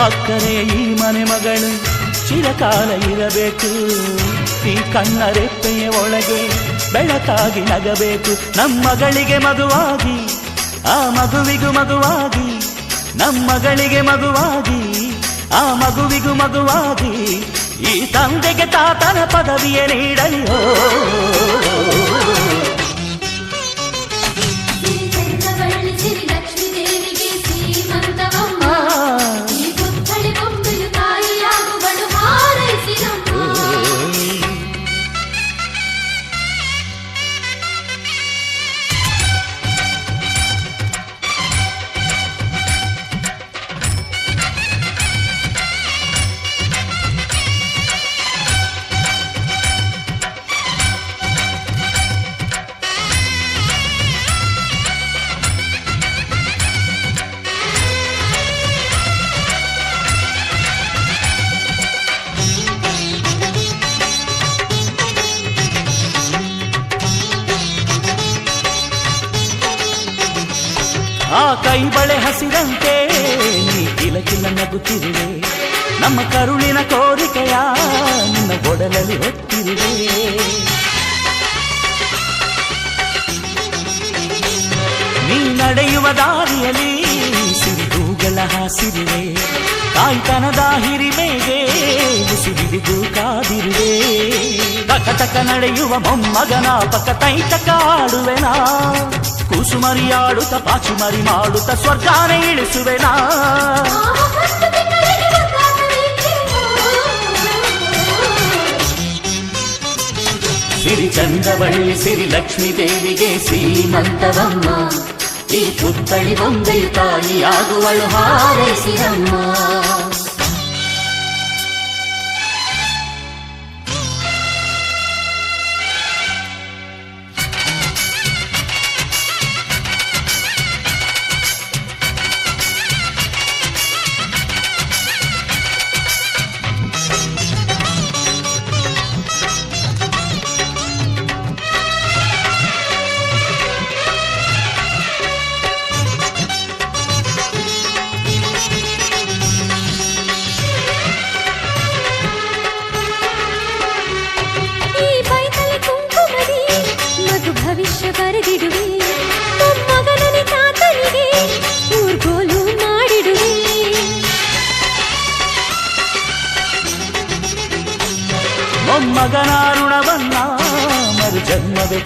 ಅಕ್ಕರೆ ಈ ಮನೆ ಮಗಳು ಚಿರಕಾಲ ಇರಬೇಕು. ಈ ಕಣ್ಣ ರೆಪ್ಪೆಯ ಒಳಗೆ ಬೆಳಕಾಗಿ ನಗಬೇಕು. ನಮ್ಮಗಳಿಗೆ ಮಗುವಾಗಿ ಆ ಮಗುವಿಗೂ ಮಗುವಾಗಿ, ನಮ್ಮಗಳಿಗೆ ಮಗುವಾಗಿ ಆ ಮಗುವಿಗೂ ಮಗುವಾಗಿ, ಈ ತಂದೆಗೆ ತಾತನ ಪದವಿಯ ನೀಡಲಿ. ಆ ಕೈ ಬಳೆ ಹಸಿರಂತೆ ನೀ ಕಿಲಕಿಲ ನಗುತ್ತಿರುವೆ. ನಮ್ಮ ಕರುಳಿನ ಕೋರಿಕೆಯ ನಿನ್ನ ಒಡಲಲ್ಲಿ ಹೊತ್ತಿರುವೆ. ನೀ ನಡೆಯುವ ದಾರಿಯಲ್ಲಿ ಸಿರಿಗೂಗಳ ಹಾಸಿರುವೆ. ಕಾಯ್ತನದ ಹಿರಿಮೆಗೆ ಉಸಿರಿಗೂ ಕಾದಿರುವೆ. ತಕ ನಡೆಯುವ ಮೊಮ್ಮಗನ ಪಕ್ಕ ತೈತಕ ಆಡುವೆನಾ. ಕೂಸುಮರಿಯಾಡುತ್ತ ಪಾಚುಮರಿ ಮಾಡುತ್ತ ಸ್ವರ್ಗಾನ ಇಳಿಸುವೆನಾ. ಸಿರಿ ಚಂದವಳ್ಳಿ ಸಿರಿ ಲಕ್ಷ್ಮೀ ದೇವಿಗೆ ಸೀಮಂತವಮ್ಮ. ಈ ಪುತ್ಥಳಿ ಒಂದೇ ತಾಯಿಯಾಗುವಳು ಹಾರೈಸಿರಮ್ಮ. ಭವಿಷ್ಯ ಬರೆದಿಡುವೆ. ಮೊಮ್ಮಗನನೆ ತಾತನಿಗೆ ಊರ್ಗೋಲು ಮಾಡಿಡುವೆ. ಮೊಮ್ಮಗನ ಋಣವನ್ನ ಮರು ಜನ್ಮವೇ